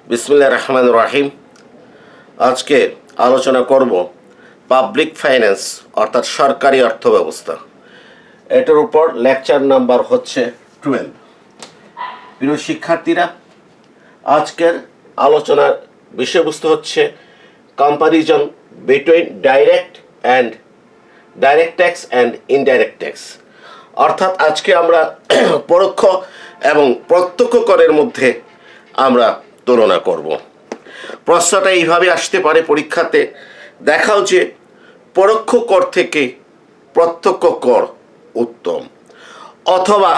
বিসমিল্লাহির রহমানির রহিম। আজকে আলোচনা করব পাবলিক ফাইন্যান্স অর্থাৎ সরকারি অর্থব্যবস্থা। এটার উপর লেকচার নাম্বার হচ্ছে 12। প্রিয় শিক্ষার্থীরা, আজকের আলোচনার বিষয়বস্তু হচ্ছে comparison between direct tax and indirect tax. অর্থাৎ আজকে আমরা পরোক্ষ এবং প্রত্যক্ষ করের মধ্যে আমরা তুলনা করব। প্রশ্নটা এইভাবে আসতে পারে পরীক্ষাতে, দেখাও যে পরোক্ষ কর থেকে প্রত্যক্ষ কর উত্তম, অথবা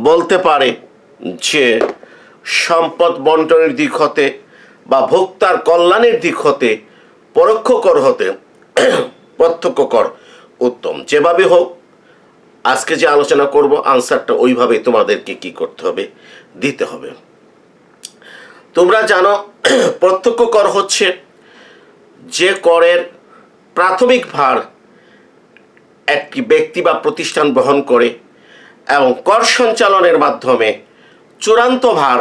বলতে পারে যে সম্পদ বন্টনের দিক হতে বা ভোক্তার কল্যাণের দিক হতে পরোক্ষ কর হতে প্রত্যক্ষ কর উত্তম। যেভাবে হোক আজকে যে আলোচনা করব আনসারটা ওইভাবে তোমাদেরকে কি করতে হবে, দিতে হবে। তোমরা জানো প্রত্যক্ষ কর হচ্ছে যে করের প্রাথমিক ভার একটি ব্যক্তি বা প্রতিষ্ঠান বহন করে এবং কর সঞ্চালনের মাধ্যমে চূড়ান্ত ভার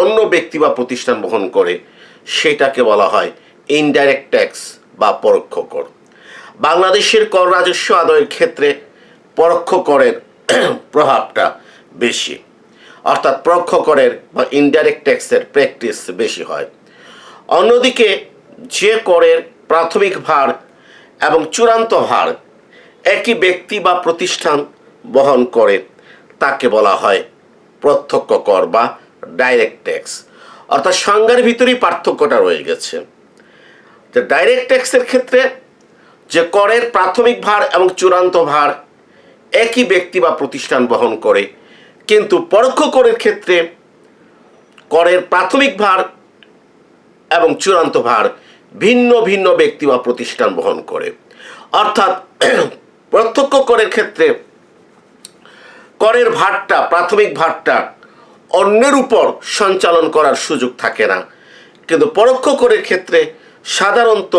অন্য ব্যক্তি বা প্রতিষ্ঠান বহন করে, সেটাকে বলা হয় ইনডাইরেক্ট ট্যাক্স বা পরোক্ষ কর। বাংলাদেশের কর রাজস্ব আদায়ের ক্ষেত্রে পরোক্ষ করের প্রভাবটা বেশি, অর্থাৎ পরোক্ষ করের বা ইনডাইরেক্ট ট্যাক্সের প্র্যাকটিস বেশি হয়। অন্যদিকে যে করের প্রাথমিক ভার এবং চূড়ান্ত ভার একই ব্যক্তি বা প্রতিষ্ঠান বহন করে তাকে বলা হয় প্রত্যক্ষ কর বা ডাইরেক্ট ট্যাক্স। অর্থাৎ সংজ্ঞার ভিতরেই পার্থক্যটা রয়ে গেছে। যে ডাইরেক্ট ট্যাক্সের ক্ষেত্রে যে করের প্রাথমিক ভার এবং চূড়ান্ত ভার একই ব্যক্তি বা প্রতিষ্ঠান বহন করে, কিন্তু পরোক্ষ করের ক্ষেত্রে করের প্রাথমিক ভার এবং চূড়ান্ত ভার ভিন্ন ভিন্ন ব্যক্তি বা প্রতিষ্ঠান বহন করে। অর্থাৎ প্রত্যক্ষ করের ক্ষেত্রে করের ভারটা, প্রাথমিক ভারটা অন্যের উপর সঞ্চালন করার সুযোগ থাকে না, কিন্তু পরোক্ষ করের ক্ষেত্রে সাধারণত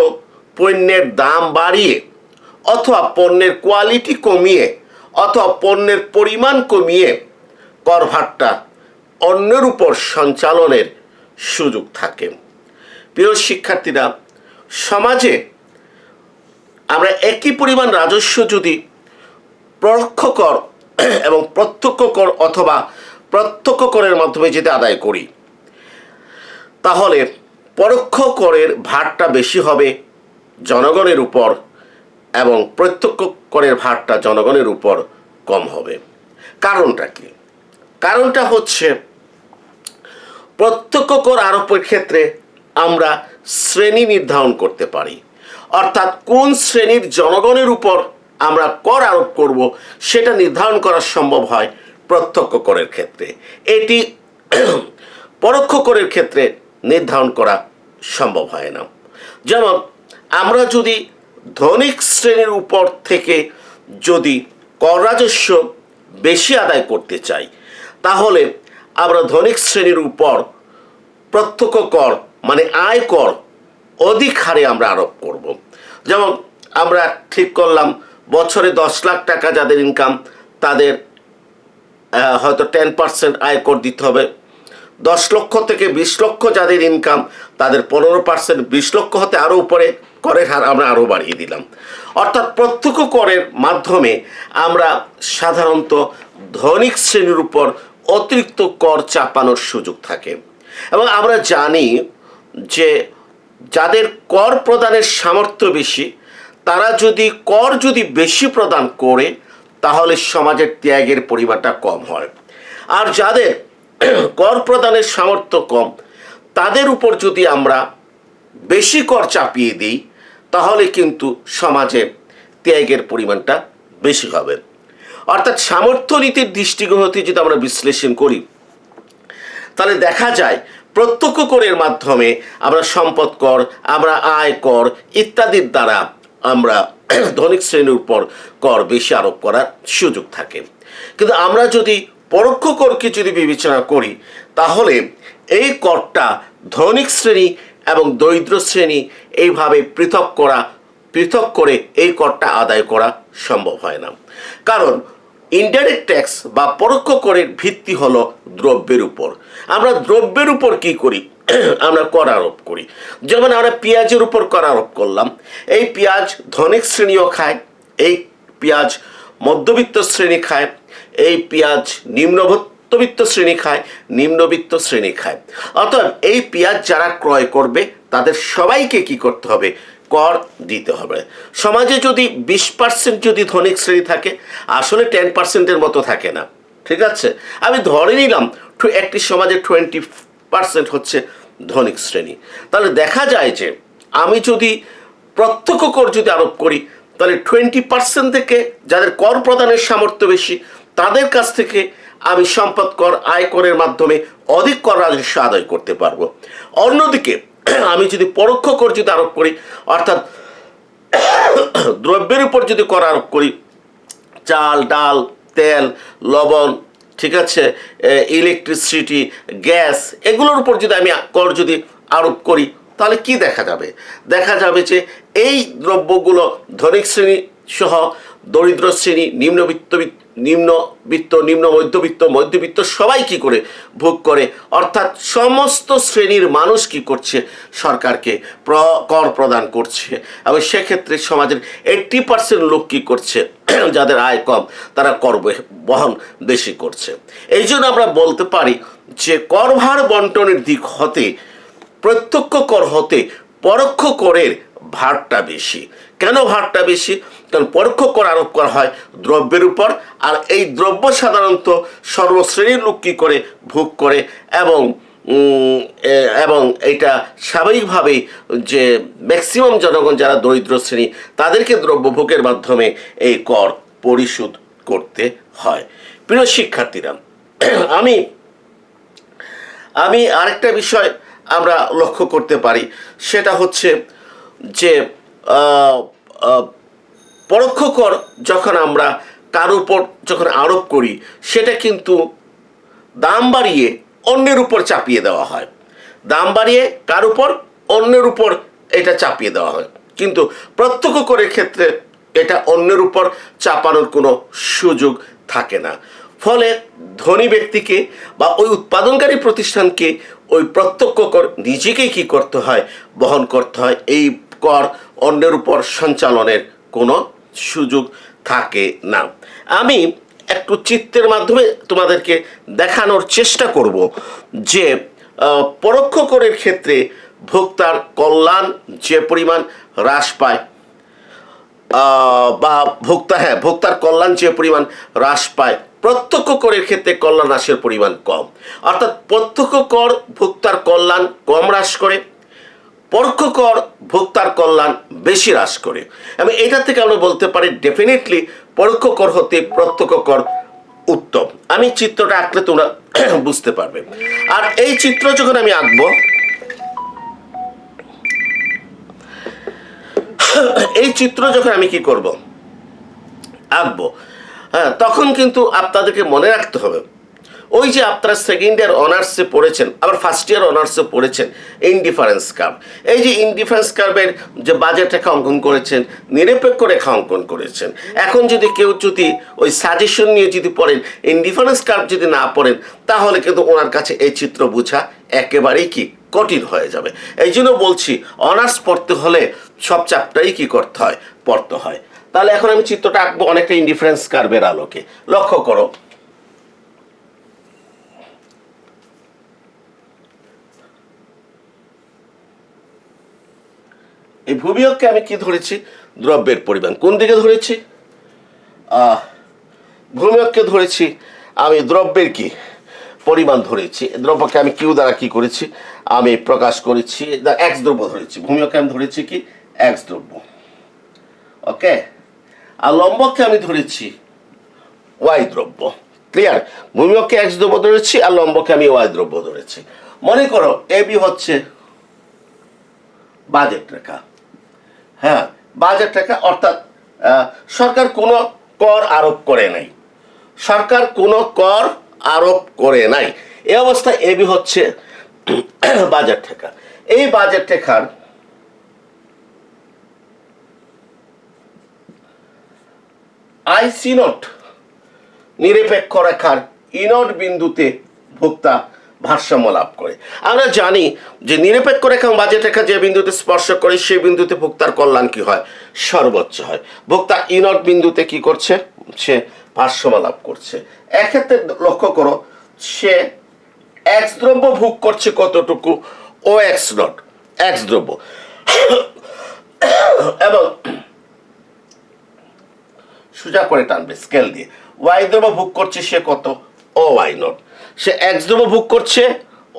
পণ্যের দাম বাড়িয়ে অথবা পণ্যের কোয়ালিটি কমিয়ে অথবা পণ্যের পরিমাণ কমিয়ে কর ভারটা অন্যের উপর সঞ্চালনের সুযোগ থাকে। প্রিয় শিক্ষার্থীরা, সমাজে আমরা একই পরিমাণ রাজস্ব যদি পরোক্ষ কর এবং প্রত্যক্ষ কর অথবা প্রত্যক্ষ করের মাধ্যমে যদি আদায় করি, তাহলে পরোক্ষ করের ভারটা বেশি হবে জনগণের উপর এবং প্রত্যক্ষ করের ভারটা জনগণের উপর কম হবে। কারণটা কি? কারণটা হচ্ছে প্রত্যক্ষ কর আরোপের ক্ষেত্রে আমরা শ্রেণী নির্ধারণ করতে পারি। অর্থাৎ কোন শ্রেণীর জনগণের উপর আমরা কর আরোপ করব সেটা নির্ধারণ করা সম্ভব হয় প্রত্যক্ষ করের ক্ষেত্রে। এটি পরোক্ষ করের ক্ষেত্রে নির্ধারণ করা সম্ভব হয় না। যেমন আমরা যদি ধনিক শ্রেণীর উপর থেকে যদি কর রাজস্ব বেশি আদায় করতে চাই, তাহলে আমরা ধনিক শ্রেণীর উপর প্রত্যক্ষ কর মানে আয় কর অধিক হারে আমরা আরোপ করব। যেমন আমরা ঠিক করলাম বছরে 10 লাখ টাকা যাদের ইনকাম তাদের হয়তো 10% আয়কর দিতে হবে। 10 লক্ষ থেকে 20 লক্ষ যাদের ইনকাম তাদের 15%, 20 লক্ষ হতে আরও উপরে করের হার আমরা আরও বাড়িয়ে দিলাম। অর্থাৎ প্রত্যক্ষ করের মাধ্যমে আমরা সাধারণত ধনিক শ্রেণীর উপর অতিরিক্ত কর চাপানোর সুযোগ থাকে। এবং আমরা জানি যে যাদের কর প্রদানের সামর্থ্য বেশি, তারা যদি কর বেশি প্রদান করে তাহলে সমাজের ত্যাগের পরিমাণটা কম হয়। আর যাদের কর প্রদানের সামর্থ্য কম, তাদের উপর যদি আমরা বেশি কর চাপিয়ে দিই তাহলে কিন্তু সমাজে ত্যাগের পরিমাণটা বেশি হবে। অর্থাৎ সামর্থ্য নীতির দৃষ্টিকোণ হতে যদি আমরা বিশ্লেষণ করি, তাহলে দেখা যায় প্রত্যক্ষ করের মাধ্যমে আমরা সম্পদ কর, আমরা আয় কর ইত্যাদির দ্বারা আমরা ধনিক শ্রেণীর উপর কর বেশি আরোপ করার সুযোগ থাকে। কিন্তু আমরা যদি পরোক্ষ করকে যদি বিবেচনা করি, তাহলে এই করটা ধনিক শ্রেণী এবং দরিদ্র শ্রেণী এইভাবে পৃথক করে এই করটা আদায় করা সম্ভব হয় না। কারণ ইনডাইরেক্ট ট্যাক্স বা পরোক্ষ করের ভিত্তি হলো দ্রব্যের উপর। আমরা দ্রব্যের উপর কি করি? আমরা কর আরোপ করি। যেমন আমরা পেঁয়াজের উপর কর আরোপ করলাম। এই পেঁয়াজ ধনিক শ্রেণীও খায়, এই পেঁয়াজ মধ্যবিত্ত শ্রেণী খায়, এই পেঁয়াজ নিম্নবিত্ত শ্রেণী খায়, নিম্নবিত্ত শ্রেণী খায়। অতএব এই পেঁয়াজ যারা ক্রয় করবে তাদের সবাইকে কি করতে হবে? কর দিতে হবে। সমাজে যদি 20% যদি ধনিক শ্রেণী থাকে, আসলে 10%-এর মতো থাকে না, ঠিক আছে? আমি ধরে নিলাম একটি সমাজে 20% হচ্ছে ধনিক শ্রেণী। তাহলে দেখা যায় যে আমি যদি প্রত্যক্ষ কর যদি আরোপ করি, তাহলে 20% থেকে যাদের কর প্রদানের সামর্থ্য বেশি তাদের কাছ থেকে আমি সম্পদ কর আয় করের মাধ্যমে অধিক কর রাজস্ব আদায় করতে পারবো। অন্যদিকে আমি যদি পরোক্ষ কর যদি আরোপ করি, অর্থাৎ দ্রব্যের উপর যদি কর আরোপ করি, চাল, ডাল, তেল, লবণ, ঠিক আছে, ইলেকট্রিসিটি, গ্যাস, এগুলোর উপর যদি আমি কর যদি আরোপ করি, তাহলে কি দেখা যাবে? দেখা যাবে যে এই দ্রব্যগুলো ধনিক শ্রেণী সহ দরিদ্র শ্রেণী, নিম্নবিত্ত, নিম্ন মধ্যবিত্ত, মধ্যবিত্ত সবাই কি করে ভোগ করে। অর্থাৎ সমস্ত শ্রেণীর মানুষ কি করছে? সরকারকে কর প্রদান করছে। এবং সেক্ষেত্রে সমাজের 80% লোক কি করছে? যাদের আয় কম তারা কর বহন বেশি করছে। এই জন্য আমরা বলতে পারি যে করভার বন্টনের দিক হতে, প্রত্যক্ষ কর হতে পরোক্ষ করের ভারটা বেশি। কেন ভারটা বেশি? কারণ পরোক্ষ কর আরোপ করা হয় দ্রব্যের উপর, আর এই দ্রব্য সাধারণত সর্বশ্রেণীর লোক কী করে ভোগ করে, এবং এটা স্বাভাবিকভাবেই যে ম্যাক্সিমাম জনগণ যারা দরিদ্র শ্রেণী তাদেরকে দ্রব্যভোগের মাধ্যমে এই কর পরিশোধ করতে হয়। প্রিয় শিক্ষার্থীরা, আমি আরেকটা বিষয় আমরা লক্ষ্য করতে পারি, সেটা হচ্ছে যে পরোক্ষ কর যখন আমরা কার উপর যখন আরোপ করি, সেটা কিন্তু দাম বাড়িয়ে অন্যের উপর চাপিয়ে দেওয়া হয়। দাম বাড়িয়ে কার উপর? অন্যের উপর এটা চাপিয়ে দেওয়া হয়। কিন্তু প্রত্যক্ষ করের ক্ষেত্রে এটা অন্যের উপর চাপানোর কোনো সুযোগ থাকে না। ফলে ধনী ব্যক্তিকে বা ওই উৎপাদনকারী প্রতিষ্ঠানকে ওই প্রত্যক্ষ কর নিজেকেই কি করতে হয়? বহন করতে হয়। এই কর অন্যের উপর সঞ্চালনের কোনো সুযোগ থাকে না। আমি একটু চিত্রের মাধ্যমে তোমাদেরকে দেখানোর চেষ্টা করব যে পরোক্ষ করের ক্ষেত্রে ভোক্তার কল্যাণ যে পরিমাণ হ্রাস পায়, বা ভোক্তার কল্যাণ যে পরিমাণ হ্রাস পায়, প্রত্যক্ষ করের ক্ষেত্রে কল্যাণ হ্রাসের পরিমাণ কম। অর্থাৎ প্রত্যক্ষ কর ভোক্তার কল্যাণ কম হ্রাস করে, পরোক্ষ কর ভোক্তার কল্যাণ বেশি হ্রাস করে। এবং এটা থেকে আমরা বলতে পারি ডেফিনেটলি পরোক্ষ কর হতে প্রত্যক্ষ কর উত্তম। আমি চিত্রটা আঁকলে তোমরা বুঝতে পারবে। আর এই চিত্র যখন আমি আঁকবো, এই চিত্র যখন আমি কি করব? আঁকবো, হ্যাঁ, তখন কিন্তু আপনাদেরকে মনে রাখতে হবে, ওই যে আপনারা সেকেন্ড ইয়ার অনার্সে পড়েছেন, আবার ফার্স্ট ইয়ার অনার্সে পড়েছেন ইনডিফারেন্স কার্ভ। এই যে ইনডিফারেন্স কার্ভের যে বাজেট রেখা অঙ্কন করেছেন, নিরপেক্ষ রেখা অঙ্কন করেছেন। এখন যদি কেউ যদি ওই সাজেশন নিয়ে যদি পড়েন, ইনডিফারেন্স কার্ভ যদি না পড়েন, তাহলে কিন্তু ওনার কাছে এই চিত্র বোঝা একেবারেই কি কঠিন হয়ে যাবে। এই জন্য বলছি, অনার্স পড়তে হলে সব চ্যাপ্টারই কি করতে হয়? পড়তে হয়। তাহলে এখন আমি চিত্রটা আঁকবো অনেকটা ইনডিফারেন্স কার্ভের আলোকে। লক্ষ্য করো, এই ভূমিয়োগকে আমি কি ধরেছি? দ্রব্যের পরিমাণ। কোন দিকে ধরেছি? ভূমিয়োগকে ধরেছি আমি দ্রব্যের কি পরিমাণ ধরেছি। দ্রব্যকে আমি কিউ দ্বারা কি করেছি? আমি প্রকাশ করেছি এক্স দ্রব্য ধরেছি। ভূমিয়োগকে আমি ধরেছি কি? এক্স দ্রব্য। ওকে, আর লম্বককে আমি ধরেছি ওয়াই দ্রব্য। ক্লিয়ার? ভূমিয়োগকে এক্স দ্রব্য ধরেছি, আর লম্বকে আমি ওয়াই দ্রব্য ধরেছি। মনে করো এবি হচ্ছে বাজেট রেখা। হ্যাঁ, বাজেট রেখা, অর্থাৎ সরকার কোনো কর আরোপ করে নাই। সরকার কোনো কর আরোপ করে নাই। এই অবস্থায় এবি হচ্ছে বাজেট রেখা। এই বাজেট রেখার আইসি নোট নিরপেক্ষ রেখার ইনট বিন্দুতে ভোক্তা ভারসাম্য লাভ করে। আমরা জানি যে নিরপেক্ষ রেখা এবং বাজেট রেখা যে বিন্দুতে স্পর্শ করে সেই বিন্দুতে ভোক্তার কল্যাণ কি হয়, সর্বোচ্চ হয়। ভোক্তা ই নট বিন্দুতে কি করছে, সে ভারসাম্য লাভ করছে। এক্ষেত্রে লক্ষ্য করো, সে এক্স দ্রব্য ভোগ করছে কতটুকু, ও এক্স নট এক্স দ্রব্য, এবং সোজা করে টানবে স্কেল দিয়ে, ওয়াই দ্রব্য ভোগ করছে সে কত, ও ওয়াই নট। সে এক্স দ্রব্য ভোগ করছে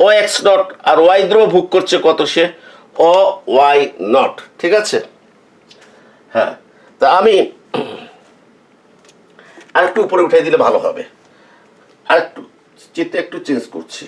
ও এক্স নট, আর ওয়াই দ্রব্য ভোগ করছে কত, সে ও ওয়াই নট। ঠিক আছে, হ্যাঁ। তা আমি আরেকটু উপরে উঠে দিলে ভালো হবে, আরেকটু চিত্র একটু চেঞ্জ করছি।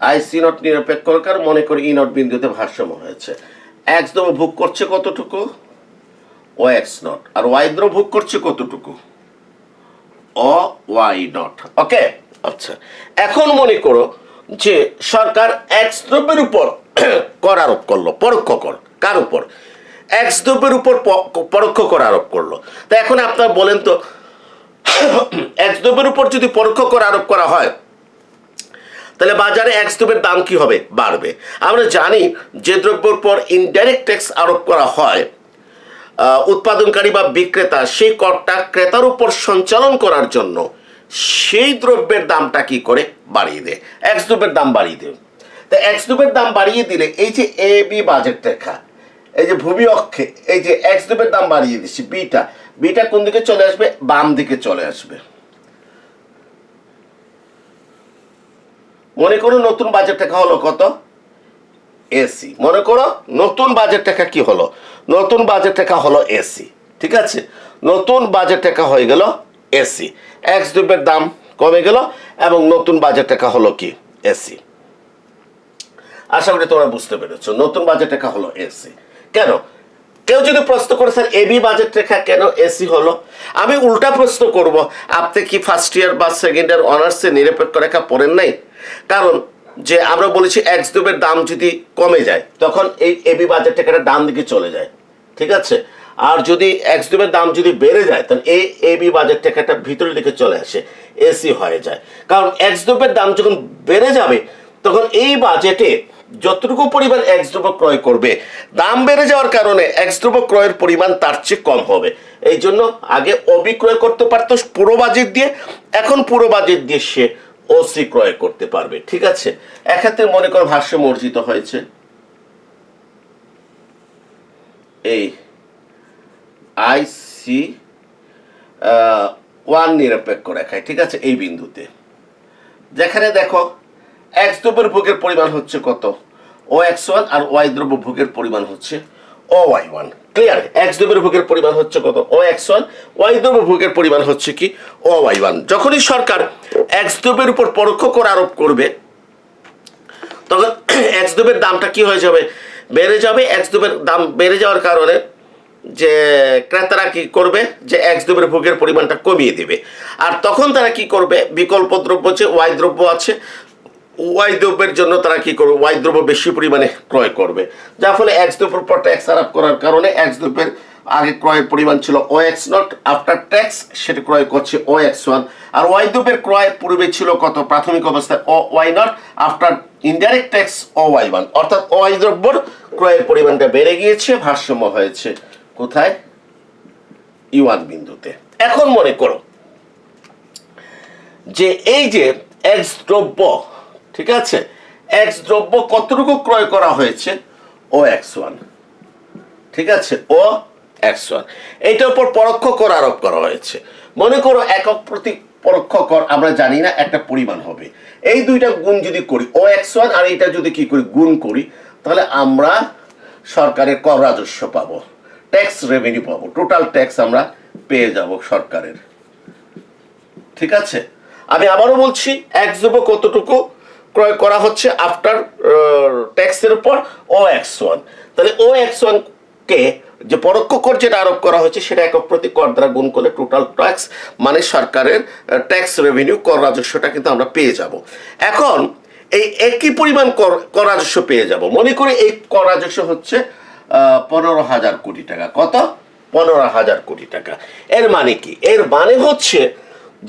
আই সি নট নিরপেক্ষ রেখার মনে করি ই নট বিন্দুতে ভারসাম্য হয়েছে। এক্স দ্রব্য ভোগ করছে কতটুকু, ও এক্স নট, আর ওয়াই দ্রব্য ভোগ করছে কতটুকু, ও ওয়াই নট। ওকে, আচ্ছা। এখন মনে করো যে সরকার এক্স দ্রব্যের উপর কর আরোপ করলো, পরোক্ষ কর। কার উপর, এক্স দ্রব্যের উপর পরোক্ষ কর আরোপ করলো। তা এখন আপনার বলেন তো, এক্স দ্রব্যের উপর যদি পরোক্ষ কর আরোপ করা হয়, তাহলে বাজারে এক্স দ্রব্যের দাম কি হবে, বাড়বে। আমরা জানি যে দ্রব্যের উপর ইনডাইরেক্ট ট্যাক্স আরোপ করা হয়, উৎপাদনকারী বা বিক্রেতা সেই করটা ক্রেতার উপর সঞ্চালন করার জন্য সেই দ্রব্যের দামটা কি করে, বাড়িয়ে দেয়, এক্স দ্রব্যের দাম বাড়িয়ে দেয়। তা এক্স দ্রব্যের দাম বাড়িয়ে দিলে এই যে এ বি বাজেট রেখা, এই যে ভূমি অক্ষে এই যে এক্স দ্রব্যের দাম বাড়িয়ে দিচ্ছি, বিটা কোন দিকে চলে আসবে, বাম দিকে চলে আসবে। মনে করো নতুন বাজেট রেখা হলো কত, এসি। মনে করো নতুন বাজেট রেখা কি হলো, নতুন বাজেট রেখা হলো এসি। ঠিক আছে, নতুন বাজেট রেখা হয়ে গেল এসি, এক্স দ্রব্যের দাম কমে গেল এবং নতুন বাজেট রেখা হলো কি, এসি। আশা করি তোমরা বুঝতে পেরেছো, নতুন বাজেট রেখা হলো এসি। কেন, কেউ যদি প্রশ্ন করে স্যার এবি বাজেট রেখা কেন এসি হলো, আমি উল্টা প্রশ্ন করব, আপনি কি ফার্স্ট ইয়ার বা সেকেন্ড ইয়ার অনার্সে নিরপেক্ষ রেখা পড়েন নাই? কারণ যে আমরা বলেছি এক্স দ্রব্যের দাম যদি কমে যায় তখন এই এবি বাজেট রেখাটা ডান দিকে চলে যায়। ঠিক আছে, আর যদি এক্স দ্রব্যের দাম যদি বেড়ে যায় তাহলে এই এবি বাজেট রেখাটা ভিতরের দিকে চলে আসে, এসি হয়ে যায়। কারণ এক্স দ্রব্যের দাম যখন বেড়ে যাবে তখন এই বাজেটে যতটুকু পরিমাণ এক্স দ্রব্য ক্রয় করবে, দাম বেড়ে যাওয়ার কারণে এক্স দ্রব্য ক্রয়ের পরিমাণ তার চেয়ে কম হবে। এই জন্য আগে অবি ক্রয় করতে পারতো পুরো বাজেট দিয়ে, এখন পুরো বাজেট দিয়ে সে ওসি ক্রয় করতে পারবে। ঠিক আছে, এক্ষেত্রে মনে করো ভারসাম্য অর্জিত হয়েছে এই আই সি ওয়ান নিরপেক্ষ রেখায়। ঠিক আছে, এই বিন্দুতে যেখানে দেখো এক্স দ্রব্যের ভোগের পরিমাণ হচ্ছে কত, ও এক্স ওয়ান, আর ওয়াই দ্রব্য ভোগের পরিমাণ হচ্ছে ও ওয়াই ওয়ান। ক্লিয়ার, এক্স দ্রব্যের ভোগের পরিমাণ হচ্ছে কত, ও এক্স ওয়ান, ওয়াই দ্রব্য ভোগের পরিমাণ হচ্ছে কি, ও ওয়াই ওয়ান। যখনই সরকার এক্স দ্রব্যের উপর পরোক্ষ কর আরোপ করবে তখন এক্স দ্রব্যের দামটা কি হয়ে যাবে, বেড়ে যাবে। এক্স দ্রব্যের দাম বেড়ে যাওয়ার কারণে যে ক্রেতারা কি করবে, যে এক্স দ্রব্যের ভোগের পরিমাণটা কমিয়ে দিবে। আর তখন তারা কি করবে, বিকল্প দ্রব্য যে ওয়াই দ্রব্য আছে, ওয়াই দ্রব্যের জন্য তারা কি করবে, ওয়াই দ্রব্য বেশি পরিমাণে ক্রয় করবে, যার ফলে এক্স দ্রব্যের পর ট্যাক্স আরোপ করার কারণে এক্স দ্রব্যের আগে ক্রয়ের পরিমাণ ছিল ও এক্স নট, আফটার ট্যাক্স সেটা ক্রয় করছে ও এক্স ওয়ান। আর ওয়াই দ্রব্যের ক্রয় পূর্বে ছিল কত, প্রাথমিক অবস্থায় ও Y naught, after indirect tax ও ওয়াই ওয়ান। অর্থাৎ ওয়াই দ্রব্যর ক্রয়ের পরিমাণটা বেড়ে গিয়েছে, ভারসাম্য হয়েছে কোথায়, ই ওয়ান বিন্দুতে। এখন মনে করো যে এই যে এক্স দ্রব্য, ঠিক আছে, এক্স দ্রব্য কতটুকু ক্রয় করা হয়েছে, ও এক্স ওয়ান। ঠিক আছে, ও এক্স ওয়ান, এইটার উপর পরোক্ষ কর আরোপ করা হয়েছে। মনে করো একক প্রতি পরোক্ষ কর আমরা জানি না একটা পরিমাণ হবে, এই দুইটা গুণ যদি করি, ও এক্স ওয়ান আর এইটা যদি কি করি, গুণ করি, তাহলে আমরা সরকারের কর রাজস্ব পাবো, ট্যাক্স রেভিনিউ পাবো, টোটাল ট্যাক্স আমরা পেয়ে যাব সরকারের। ঠিক আছে, আমি আবারও বলছি, এক্স দ্রব্য কতটুকু ক্রয় করা হচ্ছে আফটার ট্যাক্সের উপর, ও এক্স ওয়ান। তাহলে ও এক্স ওয়ান কে যে পরোক্ষ কর যেটা আরোপ করা হয়েছে সেটা একক প্রতি কর দ্বারা গুণ করলে টোটাল ট্যাক্স মানে সরকারের ট্যাক্স রেভিনিউ কর রাজস্বটা কিন্তু আমরা পেয়ে যাব। এখন এই একই পরিমাণ কর রাজস্ব পেয়ে যাব। মনে করি এই কর রাজস্ব হচ্ছে 15,000 কোটি টাকা। কত? 15,000 কোটি টাকা। এর মানে কি? এর মানে হচ্ছে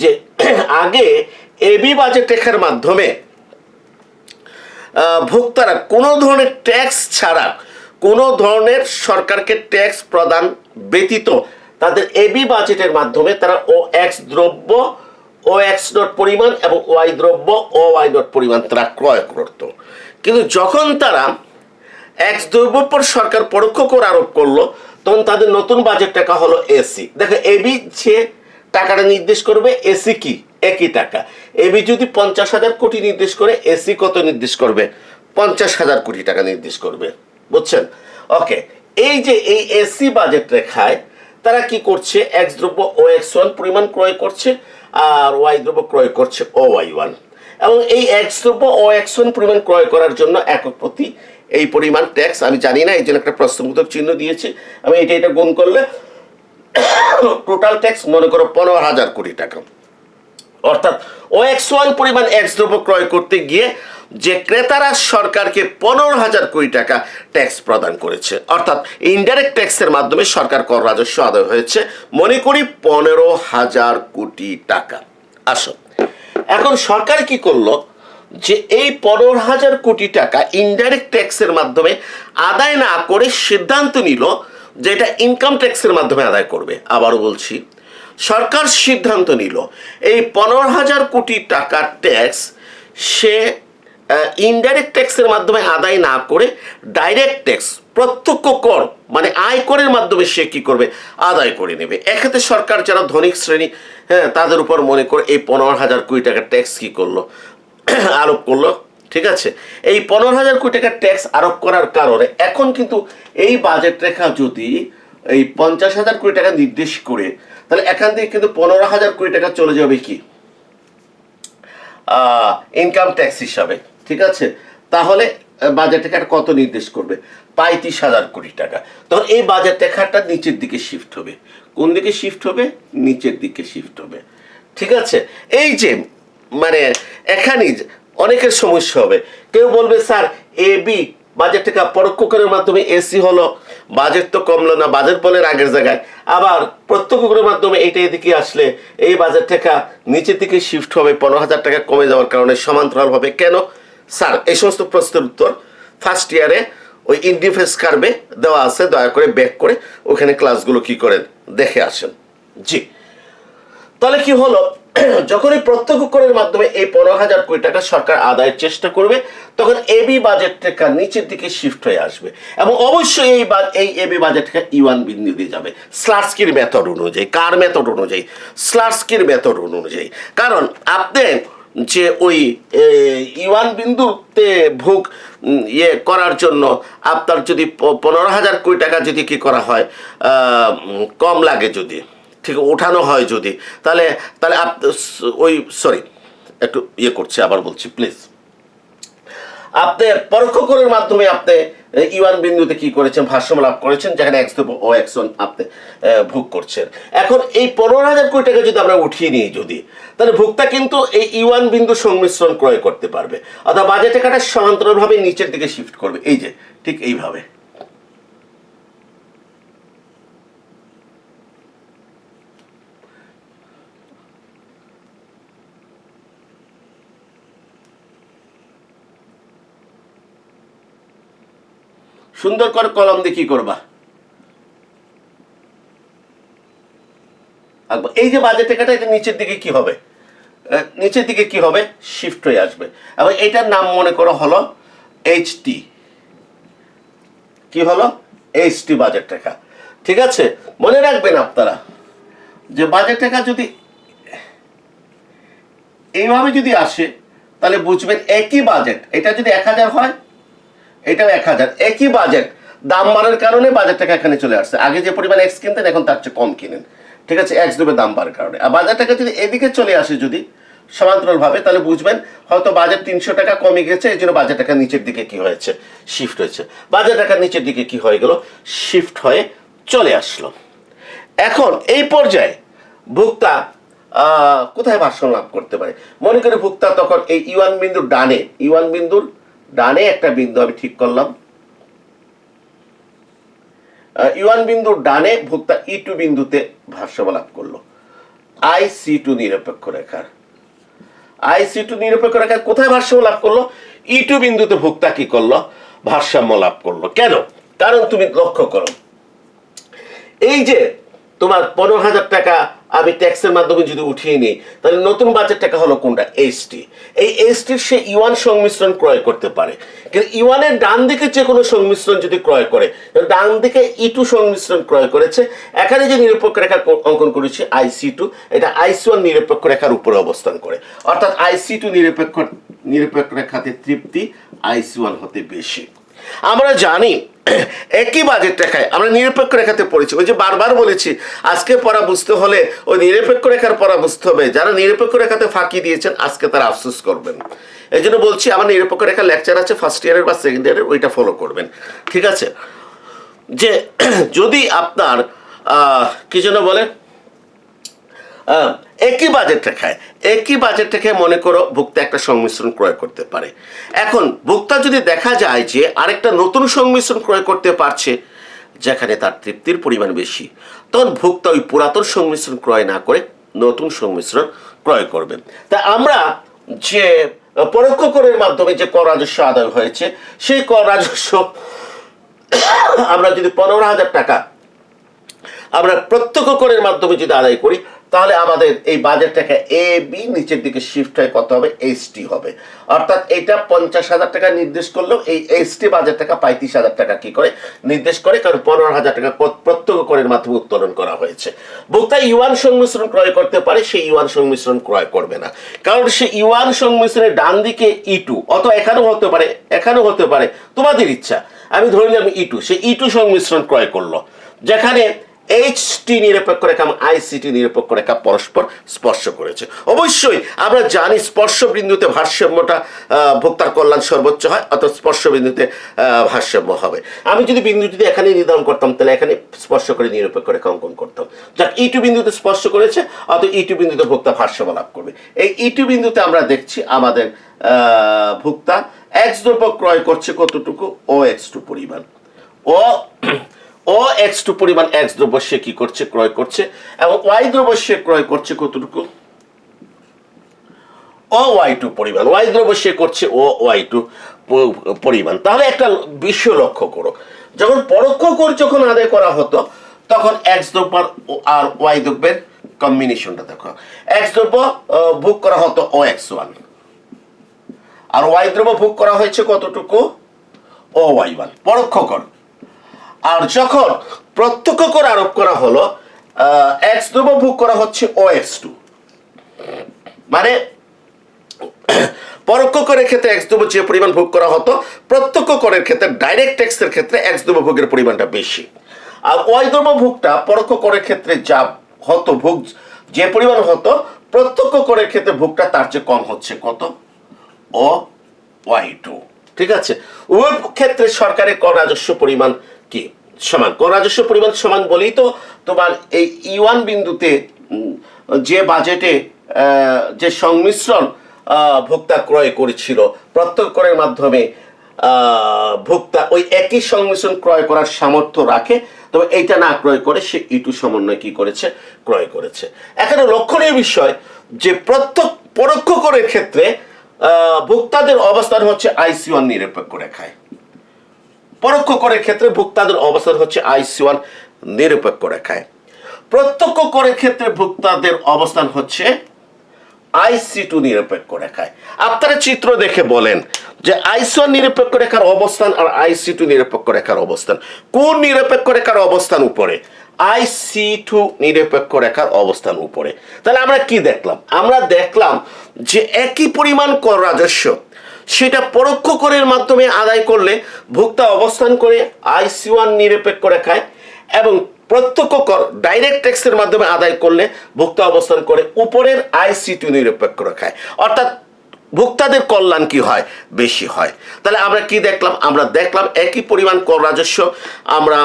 যে আগে এবি বাজেট রেখার মাধ্যমে ভোক্তারা কোনো ধরনের ট্যাক্স ছাড়া, কোনো ধরনের সরকারকে ট্যাক্স প্রদান ব্যতীত তাদের এবি বাজেটের মাধ্যমে তারা ও এক্স দ্রব্য ও এক্স নট পরিমাণ এবং ওয়াই দ্রব্য ও ওয়াই নট পরিমাণ তারা ক্রয় করত। কিন্তু যখন তারা এক্স দ্রব্যের পর সরকার পরোক্ষ কর আরোপ করলো, তখন তাদের নতুন বাজেট টাকা হলো এসি। দেখো এবি যে টাকাটা নির্দেশ করবে, এসি কি একই টাকা। এবি যদি 50,000 কোটি নির্দেশ করে, এসি কত নির্দেশ করবে? 50,000 কোটি টাকা নির্দেশ করবে। বুঝছেন? ওকে, এই যে এই এসি বাজেট রেখায় তারা কি করছে? এক্স দ্রব্য ও এক্স ওয়ান পরিমাণ ক্রয় করছে আর ওয়াই দ্রব্য ক্রয় করছে ও ওয়াই ওয়ান। এবং এই এক্স দ্রব্য ও এক্স ওয়ান পরিমাণ ক্রয় করার জন্য একক প্রতি এই পরিমাণ ট্যাক্স আমি জানি না, এই জন্য একটা প্রশ্নবোধক চিহ্ন দিয়েছি আমি। এটা গুণ করলে টোটাল ট্যাক্স মনে করো 15,000 কোটি টাকা। অর্থাৎ ও এক্স ওয়ান পরিমাণ এক্স দ্রব্য ক্রয় করতে গিয়ে যে ক্রেতারা সরকারকে 15,000 কোটি টাকা ট্যাক্স প্রদান করেছে, অর্থাৎ ইনডাইরেক্ট ট্যাক্সের মাধ্যমে সরকার কর রাজস্ব আদায় হয়েছে মনে করি 15,000 কোটি টাকা। আসো, এখন সরকার কি করলো যে এই 15,000 কোটি টাকা ইনডাইরেক্ট ট্যাক্সের মাধ্যমে আদায় না করে সিদ্ধান্ত নিল যে এটা ইনকাম ট্যাক্সের মাধ্যমে আদায় করবে। আবারও বলছি, সরকার সিদ্ধান্ত নিল এই 15,000 কোটি টাকার ট্যাক্স সে ইনডাইরেক্ট ট্যাক্সের মাধ্যমে আদায় না করে ডাইরেক্ট ট্যাক্স প্রত্যক্ষ কর মানে আয় করের মাধ্যমে সে কি করবে? আদায় করে নেবে। এক্ষেত্রে সরকার যারা ধনিক শ্রেণী, হ্যাঁ, তাদের উপর মনে করে এই 15,000 কোটি টাকার ট্যাক্স কি করলো? আরোপ করলো। ঠিক আছে, এই 15,000 কোটি টাকার ট্যাক্স আরোপ করার কারণে এখন কিন্তু এই বাজেট রেখা যদি এই 50,000 কোটি টাকা নির্দেশ করে, তাহলে এখান থেকে কিন্তু 15,000 কোটি টাকা চলে যাবে কি ইনকাম ট্যাক্স হিসাবে। ঠিক আছে, তাহলে বাজেট রেখাটা কত নির্দেশ করবে? 35,000 কোটি টাকা। তখন এই বাজেট রেখাটা নিচের দিকে শিফট হবে। কোন দিকে শিফট হবে? নিচের দিকে শিফট হবে। ঠিক আছে, এই যে মানে এখানেই অনেকের সমস্যা হবে। কেউ বলবে স্যার এবি বাজেট টাকা পরোক্ষ করের মাধ্যমে এসি হলো, বাজেট তো কমলো না, বাজেট বলের আগের জায়গায়। আবার প্রত্যক্ষ করের মাধ্যমে এইটা এদিকে আসলে এই বাজেট টাকা নিচের দিকে শিফট হবে 15,000 টাকা কমে যাওয়ার কারণে সমান্তরাল হবে। কেন স্যার? এই সমস্ত প্রশ্নের উত্তর ফার্স্ট ইয়ারে ওই ইন্ডিফেন্স কার্ভে দেওয়া আছে, দয়া করে ব্যাক করে ওখানে ক্লাসগুলো কি করেন দেখে আসেন। জি, তাহলে কি হলো? যখন এই প্রত্যক্ষ করের মাধ্যমে এই 15,000 কোটি টাকা সরকার আদায়ের চেষ্টা করবে, তখন এবি বাজেট টাকা নিচের দিকে শিফট হয়ে আসবে এবং অবশ্যই এই এবি বাজেট টাকা ইওয়ান বিন্দু দিয়ে যাবে স্লাটস্কির মেথড অনুযায়ী। কার মেথড অনুযায়ী? স্লাটস্কির মেথড অনুযায়ী। কারণ আপনি যে ওই ইওয়ান বিন্দুতে ভোগ করার জন্য আপনার যদি 15,000 কোটি টাকা যদি কি করা হয়, কম লাগে যদি, ঠিক ওঠানো হয় যদি, তাহলে তাহলে ওই সরি একটু করছে, আবার বলছি প্লিজ। আপনি পরোক্ষ করের মাধ্যমে আপনি ইওয়ান বিন্দুতে কি করেছেন? ভারসাম্য লাভ করেছেন, যেখানে এক্স ও এক্স ওয়ান আপনি ভোগ করছেন। এখন এই 15,000 কোটি টাকা যদি আমরা উঠিয়ে নিই যদি, তাহলে ভোক্তা কিন্তু এই ইওয়ান বিন্দু সংমিশ্রণ ক্রয় করতে পারবে, অর্থাৎ বাজেট টাকাটা সমান্তরালভাবে নিচের দিকে শিফট করবে। এই যে ঠিক এইভাবে। সুন্দর করে কলম দিয়ে কি করবা? এই যে বাজেট টাকাটা এটা নিচের দিকে কি হবে? নিচের দিকে কি হবে? শিফট হয়ে আসবে। এবং এটার নাম মনে করো হলো এইচটি। কি হলো? এইচটি বাজেট টাকা। ঠিক আছে, মনে রাখবেন আপনারা যে বাজেট টাকা যদি এইভাবে যদি আসে, তাহলে বুঝবেন একই বাজেট, এটা যদি 1,000 হয়, এটাও 1,000, একই বাজেট, দাম বাড়ার কারণে বাজেট টাকা এখানে চলে আসছে। আগে যে পরিমাণ এক্স কিনতেন এখন তার চেয়ে কম কিনেন। ঠিক আছে, এক্স দেবে দাম বাড়ার কারণে। আর বাজার টাকা যদি এদিকে চলে আসে যদি, সমান্তরালভাবে, তাহলে বুঝবেন হয়তো বাজেট 300 টাকা কমে গেছে, এই জন্য বাজেট টাকা নিচের দিকে কি হয়েছে, শিফট হয়েছে। বাজেট টাকা নিচের দিকে কি হয়ে গেল, শিফট হয়ে চলে আসলো। এখন এই পর্যায়ে ভোক্তা কোথায় ভারসাম্য লাভ করতে পারে? মনে করি ভোক্তা তখন এই ইউয়ান বিন্দুর ডানে, ইউয়ান বিন্দুর ডানে একটা বিন্দু আমি ঠিক করলাম, ইউয়ান বিন্দুর ডানে ভোক্তা E2 বিন্দুতে ভারসাম্য লাভ করলো। IC2 নিরপেক্ষ রেখার, IC2 নিরপেক্ষ রেখার কোথায় ভারসাম্য লাভ করলো? E2 বিন্দুতে ভোক্তা কি করলো, ভারসাম্য লাভ করলো। কেন? কারণ তুমি লক্ষ্য করো, এই যে তোমার 15,000 টাকা আমি ট্যাক্সের মাধ্যমে যদি উঠিয়ে নিই, তাহলে নতুন বাজেট টাকা হলো কোনটা, ST। এই STর সে ইউয়ান সংমিশ্রণ ক্রয় করতে পারে, কিন্তু ইউয়ানের ডান দিকে যে কোনো সংমিশ্রণ যদি ক্রয় করে, ডান দিকে E2 সংমিশ্রণ ক্রয় করেছে, এখানে যে নিরপেক্ষ রেখা অঙ্কন করেছি IC2, এটা IC1 নিরপেক্ষ রেখার উপরে অবস্থান করে, অর্থাৎ IC2 নিরপেক্ষ রেখাতে তৃপ্তি IC1 হতে বেশি। আমরা জানি একই বাজেট রেখায় আমরা নিরপেক্ষ রেখাতে পড়েছি, ওই যে বারবার বলেছি আজকে পড়া বুঝতে হলে ওই নিরপেক্ষ রেখার পড়া বুঝতে হবে। যারা নিরপেক্ষ রেখাতে ফাঁকি দিয়েছেন আজকে তারা আফসোস করবেন। এই জন্য বলছি আমার নিরপেক্ষ রেখার লেকচার আছে ফার্স্ট ইয়ারের বা সেকেন্ড ইয়ারের, ওইটা ফলো করবেন, ঠিক আছে? যে যদি আপনার কি যেন বলে একই বাজেট রেখায় মনে করো ভোক্তা একটা সংমিশ্রণ ক্রয় করতে পারে। এখন ভোক্তা যদি দেখা যায় যে আরেকটা নতুন সংমিশ্রণ ক্রয় করতে পারছে যেখানে তার তৃপ্তির পরিমাণ বেশি, তখন ভোক্তা ওই পুরাতন সংমিশ্রণ ক্রয় না করে নতুন সংমিশ্রণ ক্রয় করবেন। তা আমরা যে পরোক্ষ করের মাধ্যমে যে কর রাজস্ব আদায় হয়েছে, সেই কর রাজস্ব আমরা যদি 15,000 টাকা আমরা প্রত্যক্ষ করের মাধ্যমে যদি আদায় করি, তাহলে আমাদের এই বাজেট টাকা AB নিচের দিকে শিফট হয়ে কত হবে, ST হবে। অর্থাৎ এটা 50,000 টাকা নির্দেশ করলেও এই ST বাজেট টাকা 35,000 টাকা কি করে নির্দেশ করে, কারণ 15,000 টাকা প্রত্যক্ষ করের মাধ্যমে উত্তোলন করা হয়েছে। ভোক্তা ইউয়ান সংমিশ্রণ ক্রয় করতে পারে, সেই ইউয়ান সংমিশ্রণ ক্রয় করবে না, কারণ সে ইউয়ান সংমিশ্রণের ডান দিকে E2, অথবা এখানেও হতে পারে, তোমাদের ইচ্ছা। আমি ধরে নিলাম E2, সে E2 সংমিশ্রণ ক্রয় করলো, যেখানে HT নিরপেক্ষ রেখা এবং ICT নিরপেক্ষ রেখা পরস্পর স্পর্শ করেছে। অবশ্যই আমরা জানি স্পর্শ বিন্দুতে ভারসাম্যটা ভোক্তার কল্যাণ সর্বোচ্চ হয়, অর্থাৎ স্পর্শ বিন্দুতে ভারসাম্য হবে। আমি যদি বিন্দুটিতে এখানে নির্ধারণ করতাম, তাহলে এখানে স্পর্শ করে নিরপেক্ষ রেখা অঙ্কন করতাম। যাক, E2 বিন্দুতে স্পর্শ করেছে, অর্থাৎ E2 বিন্দুতে ভোক্তা ভারসাম্য লাভ করবে। এই E2 বিন্দুতে আমরা দেখছি আমাদের ভোক্তা X দ্রব্য ক্রয় করছে কতটুকু, OX2 পরিমাণ, OX2 পরিমাণ X দ্রব্য সে কি করছে, ক্রয় করছে, এবং Y দ্রব্য সে ক্রয় করছে কতটুকু, OY2 পরিমাণ, Y দ্রব্য সে করছে OY2 পরিমাণ। তাহলে একটা বিষয় লক্ষ্য করো, যখন পরোক্ষ কর যখন আদায় করা হতো, তখন X দ্রব্য আর Y দ্রব্যের কম্বিনেশনটা দেখো। X দ্রব্য ভোগ করা হতো OX1, আর Y দ্রব্য ভোগ করা হয়েছে কতটুকু, OY1, পরোক্ষ কর। আর যখন প্রত্যক্ষ কর আরোপ করা হলো, X দ্রব্য ভোগ করা হচ্ছে OX2, মানে পরোক্ষ করের ক্ষেত্রে X দ্রব্য যে পরিমাণ ভোগ করা হতো, প্রত্যক্ষ করের ক্ষেত্রে ডাইরেক্ট ট্যাক্সের ক্ষেত্রে X দ্রব্য ভোগের পরিমাণটা বেশি। আর Y দ্রব্য ভোগটা পরোক্ষ করের ক্ষেত্রে যা হতো, ভোগ যে পরিমাণ হতো, প্রত্যক্ষ করের ক্ষেত্রে ভোগটা তার চেয়ে কম হচ্ছে কত, OY2, ঠিক আছে? উভয় ক্ষেত্রে সরকারের কর রাজস্ব পরিমাণ কি সমান, কর রাজস্ব পরিমাণ সমান বলেই তো তোমার এই E1 বিন্দুতে যে বাজেটে যে সংমিশ্রণ ভোক্তা ক্রয় করেছিল প্রত্যক্ষ করের মাধ্যমে, ভোক্তা ওই একই সংমিশ্রণ ক্রয় করার সামর্থ্য রাখে, তবে এইটা না ক্রয় করে সে E2 সমন্বয় কি করেছে, ক্রয় করেছে। এখানে লক্ষণীয় বিষয় যে পরোক্ষ করের ক্ষেত্রে ভোক্তাদের অবস্থান হচ্ছে IC1 নিরপেক্ষ রেখায়, পরোক্ষ করের ক্ষেত্রে ভোক্তাদের অবস্থান হচ্ছে IC1 নিরপেক্ষ রেখায়, প্রত্যক্ষ করের ক্ষেত্রে ভোক্তাদের অবস্থান হচ্ছে IC2 নিরপেক্ষ রেখায়। আপনারা চিত্র দেখে বলেন যে IC1 নিরপেক্ষ রেখার অবস্থান আর IC2 নিরপেক্ষ রেখার অবস্থান, কোন নিরপেক্ষ রেখার অবস্থান উপরে, IC2 নিরপেক্ষ রেখার অবস্থান উপরে। তাহলে আমরা কি দেখলাম, আমরা দেখলাম যে একই পরিমাণ কর রাজস্ব সেটা পরোক্ষ করের মাধ্যমে আদায় করলে ভোক্তা অবস্থান করে IC1 নিরপেক্ষ রেখায়, এবং প্রত্যক্ষ কর ডাইরেক্ট ট্যাক্সের মাধ্যমে আদায় করলে ভোক্তা অবস্থান করে উপরের আইসিটি নিরপেক্ষ রেখায়, অর্থাৎ ভোক্তাদের কল্যাণ কি হয়, বেশি হয়। তাহলে আমরা কি দেখলাম, আমরা দেখলাম একই পরিমাণ কর রাজস্ব আমরা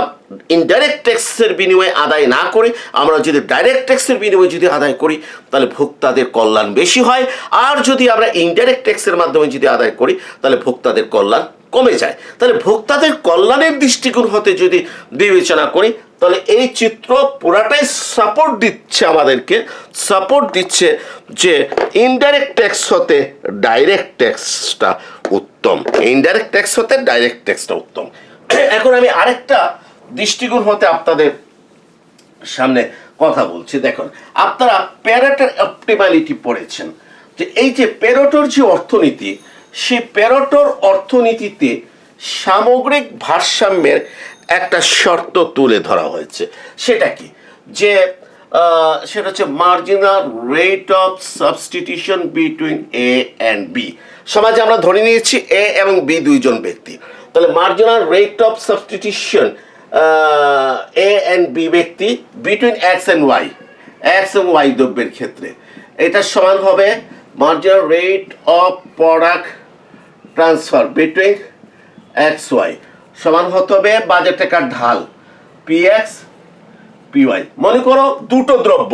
ইনডাইরেক্ট ট্যাক্সের বিনিময়ে আদায় না করি, আমরা যদি ডাইরেক্ট ট্যাক্সের বিনিময়ে যদি আদায় করি তাহলে ভোক্তাদের কল্যাণ বেশি হয়। আর যদি আমরা ইনডাইরেক্ট ট্যাক্সের মাধ্যমে যদি আদায় করি তাহলে ভোক্তাদের কল্যাণ কমে যায়। তাহলে ভোক্তাদের কল্যাণের দৃষ্টিকোণ হতে যদি বিবেচনা করি তাহলে এই চিত্র পুরাটাই সাপোর্ট দিচ্ছে, আমাদেরকে সাপোর্ট দিচ্ছে যে ইনডাইরেক্ট ট্যাক্স হতে ডাইরেক্ট ট্যাক্সটা উত্তম, ইনডাইরেক্ট ট্যাক্স হতে ডাইরেক্ট ট্যাক্সটা উত্তম। এখন আমি আরেকটা দৃষ্টিকোণ হতে আপনাদের সামনে কথা বলছি। দেখুন, আপনারা প্যারেটোর অপটিমালিটি পড়েছেন, যে এই যে প্যারেটোর যে অর্থনীতি, সেই প্যারেটোর অর্থনীতিতে সামগ্রিক ভারসাম্যের একটা শর্ত তুলে ধরা হয়েছে। সেটা কি, যে সেটা হচ্ছে marginal rate of substitution between A and B. সমাজে আমরা ধরে নিয়েছি এ এবং বি দুইজন ব্যক্তি, তাহলে marginal rate of substitution A and B ব্যক্তি between X and Y, X এবং ওয়াই দ্রব্যের ক্ষেত্রে, এটা সমান হবে marginal rate of product transfer between X Y সমান হতে হবে বাজার টাকার ঢাল পি এক্স পি ওয়াই। মনে করো দুটো দ্রব্য,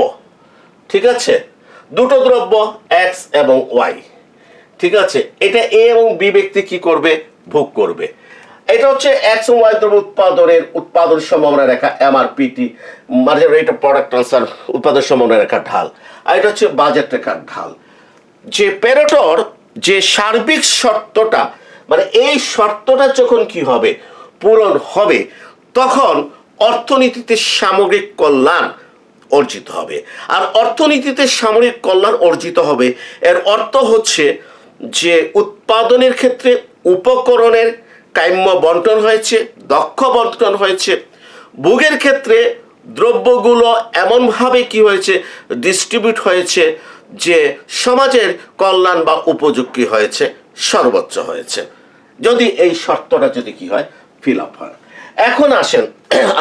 ঠিক আছে, দুটো দ্রব্য এক্স এবং ওয়াই, ঠিক আছে, এটা এ এবং বি ব্যক্তি কি করবে, ভোগ করবে। এটা হচ্ছে এক্স এবং ওয়াই দ্রব্য উৎপাদনের উৎপাদন সম্ভাবনা রেখা MRPT, marginal rate of product transfer উৎপাদন সম্ভাবনা রেখা ঢাল, আর এটা হচ্ছে বাজার টাকার ঢাল। যে প্যারেটোর যে সার্বিক শর্তটা, মানে এই শর্তটা যখন কি হবে, পূরণ হবে, তখন অর্থনীতিতে সামগ্রিক কল্যাণ অর্জিত হবে। আর অর্থনীতিতে সামগ্রিক কল্যাণ অর্জিত হবে এর অর্থ হচ্ছে যে উৎপাদনের ক্ষেত্রে উপকরণের কাম্য বন্টন হয়েছে, দক্ষ বন্টন হয়েছে, ভোগের ক্ষেত্রে দ্রব্যগুলো এমনভাবে কি হয়েছে, ডিস্ট্রিবিউট হয়েছে যে সমাজের কল্যাণ বা উপযোগী হয়েছে, সর্বোচ্চ হয়েছে, যদি এই শর্তটা যদি কি হয়, ফিল আপ হয়। এখন আসেন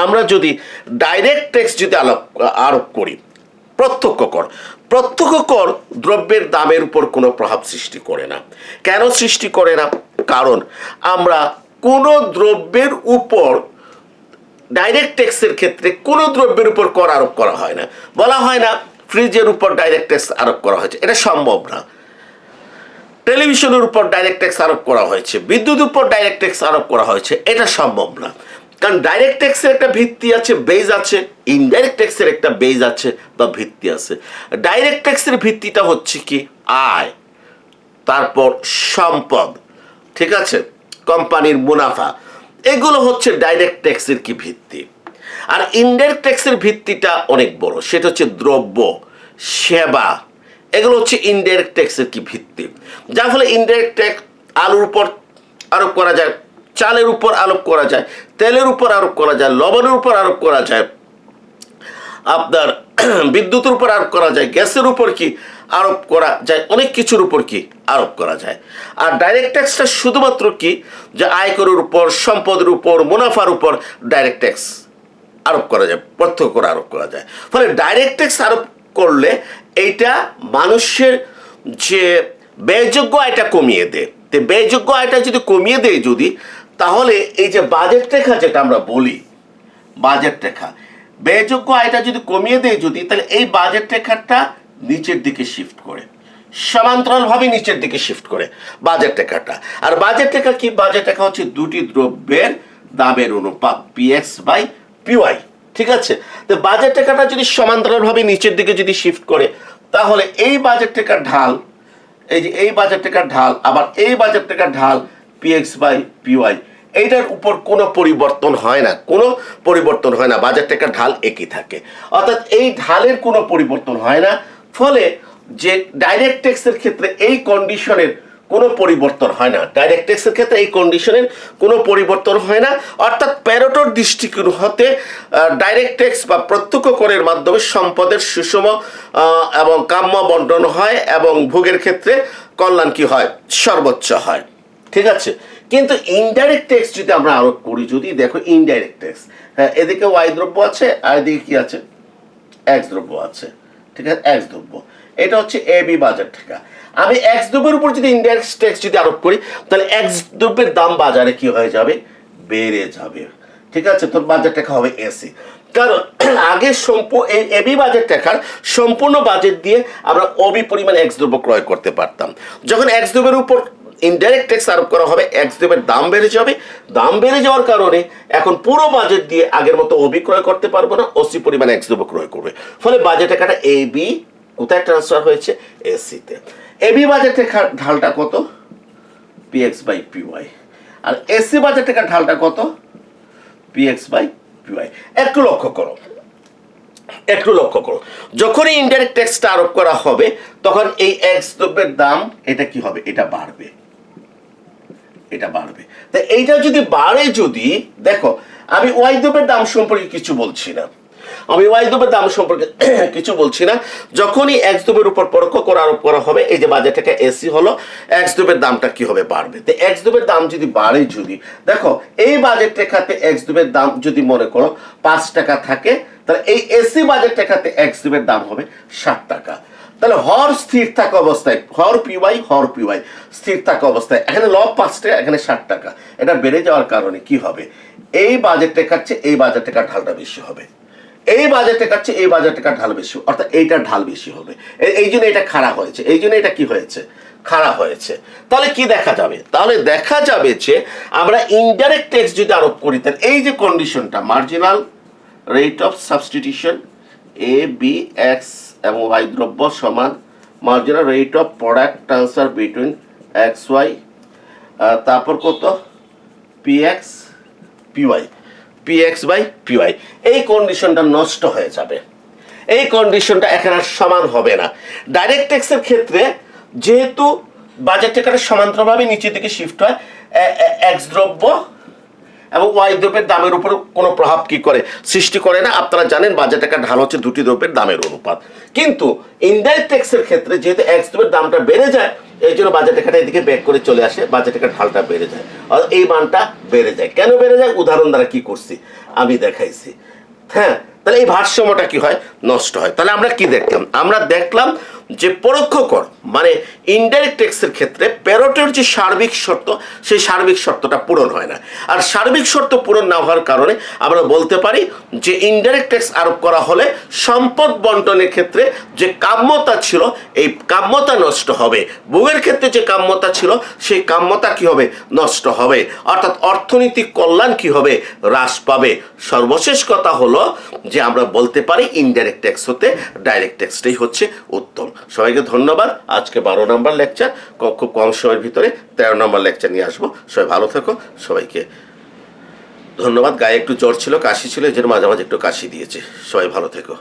আমরা যদি ডাইরেক্ট ট্যাক্স যদি আরোপ করি, প্রত্যক্ষ কর, প্রত্যক্ষ কর দ্রব্যের দামের উপর কোনো প্রভাব সৃষ্টি করে না। কেন সৃষ্টি করে না? কারণ আমরা কোনো দ্রব্যের উপর ডাইরেক্ট ট্যাক্সের ক্ষেত্রে কোনো দ্রব্যের উপর কর আরোপ করা হয় না। বলা হয় না ফ্রিজের উপর ডাইরেক্ট ট্যাক্স আরোপ করা হয়েছে, এটা সম্ভব না। টেলিভিশনের উপর ডাইরেক্ট ট্যাক্স আরোপ করা হয়েছে, বিদ্যুতের উপর ডাইরেক্ট ট্যাক্স আরোপ করা হয়েছে, এটা সম্ভব না। কারণ ডাইরেক্ট ট্যাক্সের একটা ভিত্তি আছে, বেজ আছে, ইনডাইরেক্ট ট্যাক্সের একটা বেজ আছে বা ভিত্তি আছে। ডাইরেক্ট ট্যাক্সের ভিত্তিটা হচ্ছে কি, আয়, তারপর সম্পদ, ঠিক আছে, কোম্পানির মুনাফা, এগুলো হচ্ছে ডাইরেক্ট ট্যাক্সের কি ভিত্তি। আর ইনডাইরেক্ট ট্যাক্সের ভিত্তিটা অনেক বড়, সেটা হচ্ছে দ্রব্য, সেবা, এগুলো হচ্ছে ইনডাইরেক্ট ট্যাক্সের কি ভিত্তি। যার ফলে ইনডাইরেক্ট ট্যাক্স আলুর উপর আরোপ করা যায়, চালের উপর আরোপ করা যায়, তেলের উপর আরোপ করা যায়, লবণের উপর আরোপ করা যায়, আপনার বিদ্যুতের উপর আরোপ করা যায়, গ্যাসের উপর কি আরোপ করা যায়, অনেক কিছুর উপর কি আরোপ করা যায়। আর ডাইরেক্ট ট্যাক্সটা শুধুমাত্র কি, যে আয়করের উপর, সম্পদের উপর, মুনাফার উপর ডাইরেক্ট ট্যাক্স আরোপ করা যায়, প্রত্যক্ষ করে আরোপ করা যায়। ফলে ডাইরেক্ট ট্যাক্স আরোপ করলে এইটা মানুষের যে ব্যয়যোগ্য আয়টা কমিয়ে দেয়। তো ব্যয়যোগ্য আয়টা যদি কমিয়ে দেয় যদি, তাহলে এই যে বাজেট রেখা যেটা আমরা বলি, বাজেট রেখা, ব্যয়যোগ্য আয়টা যদি কমিয়ে দেয় যদি, তাহলে এই বাজেট রেখাটা নিচের দিকে শিফট করে, সমান্তরালভাবে নিচের দিকে শিফট করে বাজেট রেখাটা। আর বাজেট রেখা কি, বাজেট রেখা হচ্ছে দুটি দ্রব্যের দামের অনুপাত পিএক্স বাই পিওয়াই, ঠিক আছে। তো বাজেট রেখাটা যদি সমান্তরালভাবে নিচের দিকে যদি শিফট করে, তাহলে এই বাজেট রেখার ঢাল, এই যে এই বাজেট রেখার ঢাল, আবার এই বাজেট রেখার ঢাল পিএক্স বাই পিওয়াই, এইটার উপর কোনো পরিবর্তন হয় না, কোনো পরিবর্তন হয় না, বাজেট রেখার ঢাল একই থাকে, অর্থাৎ এই ঢালের কোনো পরিবর্তন হয় না। ফলে যে ডাইরেক্ট ট্যাক্সের ক্ষেত্রে এই কন্ডিশনের কোনো পরিবর্তন হয় না, ডাইরেক্ট ট্যাক্সের ক্ষেত্রে এই কন্ডিশনের কোনো পরিবর্তন হয় না। অর্থাৎ প্যারেটোর দৃষ্টিকোণ হতে ডাইরেক্ট ট্যাক্স বা প্রত্যক্ষ করের মাধ্যমে সম্পদের সুষম এবং কাম্য বন্টন হয় এবং ভোগের ক্ষেত্রে কল্যাণ কি হয়, সর্বোচ্চ হয়, ঠিক আছে। কিন্তু ইনডাইরেক্ট ট্যাক্স যদি আমরা আরোপ করি, যদি দেখো ইনডাইরেক্ট ট্যাক্স, হ্যাঁ এদিকে ওয়াই দ্রব্য আছে আর এদিকে কি আছে, এক্স দ্রব্য আছে, ঠিক আছে, এক্স দ্রব্য, এটা হচ্ছে এ বি বাজার টাকা। আমি এক্স দ্রব্যের উপর যদি ইনডাইরেক্ট ট্যাক্স যদি আরোপ করি, তাহলে এক্স দ্রব্যের দাম বাজারে কি হয়ে যাবে, বেড়ে যাবে, ঠিক আছে, তোর বাজার টাকা হবে এসি। কারণ আগে এই এবি বাজেট টাকার সম্পূর্ণ বাজেট দিয়ে আমরা অবি পরিমাণ এক্স দ্রব্য ক্রয় করতে পারতাম। যখন এক্স দ্রব্যের উপর ইনডাইরেক্ট ট্যাক্স আরোপ করা হবে, এক্স দ্রব্যের দাম বেড়ে যাবে, দাম বেড়ে যাওয়ার কারণে এখন পুরো বাজেট দিয়ে আগের মতো অবি ক্রয় করতে পারবো না, ওসি পরিমাণ এক্স দ্রব্য ক্রয় করবে। ফলে বাজেট টাকাটা এ বি কোথায় ট্রান্সফার হয়েছে, এসিতে। এবি বাজেট টাকার ঢালটা কত, পিএক্স বাই পিওয়াই, আর এসি বাজেট টাকার ঢালটা কত, পিএক্স বাই পিওয়াই। একটু লক্ষ্য করো, একটু লক্ষ্য করো, যখনই ইনডাইরেক্ট ট্যাক্সটা আরোপ করা হবে তখন এই এক্স দ্রব্যের দাম এটা কি হবে, এটা বাড়বে, এটা বাড়বে। তা এইটা যদি বাড়ে, যদি দেখো আমি ওয়াই দ্রব্যের দাম সম্পর্কে কিছু বলছি না, আমি ওয়াই দ্রব্যের দাম সম্পর্কে কিছু বলছি না, যখনই এক্স দ্রব্যের উপর পরোক্ষ কর আরোপ করা হবে, এই যে বাজেট টাকা এসি হলো, এক্স দ্রব্যের দামটা কি হবে, বাড়বে। তো এক্স দ্রব্যের দাম যদি বাড়ে, যদি দেখো এই বাজেট টাকাতে এক্স দ্রব্যের দাম যদি মনে করো 5 টাকা থাকে, তাহলে এই এসি বাজেট টাকাতে এক্স দ্রব্যের দাম হবে 60 টাকা। তাহলে হর স্থির থাকা অবস্থায়, হর পিওয়াই স্থির থাকা অবস্থায় এখানে লব 5 টাকা, এখানে 60 টাকা, এটা বেড়ে যাওয়ার কারণে কি হবে, এই বাজেট টাকার চেয়ে এই বাজেট টাকার ঢালটা বেশি হবে, এই বাজেট টাকার চেয়ে এই বাজেট টাকার ঢাল বেশি, অর্থাৎ এইটার ঢাল বেশি হবে। এই জন্য এটা খাড়া হয়েছে, এই জন্য এটা কি হয়েছে, খাড়া হয়েছে। তাহলে কি দেখা যাবে, তাহলে দেখা যাবে যে আমরা ইনডাইরেক্ট ট্যাক্স যদি আরোপ করি, তাহলে এই যে কন্ডিশনটা, marginal rate of substitution A B X এবং ওয়াই দ্রব্য সমান marginal rate of product transfer between X Y, তারপর কত, PX PY, PX by PY, এই কন্ডিশনটা নষ্ট হয়ে যাবে, এই কন্ডিশনটা এখানে আর সমান হবে না। ডাইরেক্ট ট্যাক্সের ক্ষেত্রে যেহেতু বাজেট টাকাটা সমান্তরালভাবে নিচের দিকে শিফট হয়, এক্স দ্রব্য এবং ওয়াই দ্রব্যের দামের উপর কোনো প্রভাব কি করে, সৃষ্টি করে না। আপনারা জানেন বাজেট টাকার ঢাল হচ্ছে দুটি দ্রব্যের দামের অনুপাত। কিন্তু ইনডাইরেক্ট ট্যাক্সের ক্ষেত্রে যেহেতু এক্স দ্রব্যের দামটা বেড়ে যায়, এই জন্য বাজেট টাকাটা এদিকে ব্যাক করে চলে আসে, বাজেট টাকার ঢালটা বেড়ে যায়, আর এই মানটা বেড়ে যায়। কেন বেড়ে যায়, উদাহরণ দ্বারা কি করছি আমি দেখাইছি। হ্যাঁ, তাহলে এই ভারসাম্যটা কি হয়, নষ্ট হয়। তাহলে আমরা কি দেখলাম, আমরা দেখলাম যে পরোক্ষ কর মানে ইনডাইরেক্ট ট্যাক্সের ক্ষেত্রে প্যারেটোর যে সার্বিক শর্ত, সেই সার্বিক শর্তটা পূরণ হয় না। আর সার্বিক শর্ত পূরণ না হওয়ার কারণে আমরা বলতে পারি যে ইনডাইরেক্ট ট্যাক্স আরোপ করা হলে সম্পদ বন্টনের ক্ষেত্রে যে কাম্যতা ছিল, এই কাম্যতা নষ্ট হবে। ভোগের ক্ষেত্রে যে কাম্যতা ছিল, সেই কাম্যতা কি হবে, নষ্ট হবে, অর্থাৎ অর্থনৈতিক কল্যাণ কি হবে, হ্রাস পাবে। সর্বশেষ কথা হলো যে আমরা বলতে পারি ইনডাইরেক্ট ট্যাক্স হতে ডাইরেক্ট ট্যাক্সটাই হচ্ছে উত্তম। সবাইকে ধন্যবাদ। আজকে 12 নম্বর লেকচার, খুব কম সময়ের ভিতরে 13 নম্বর লেকচার নিয়ে আসবো। সবাই ভালো থেকো, সবাইকে ধন্যবাদ। গায়ে একটু জ্বর ছিল, কাশি ছিল, এই জন্য মাঝে মাঝে একটু কাশি দিয়েছে। সবাই ভালো থেকো।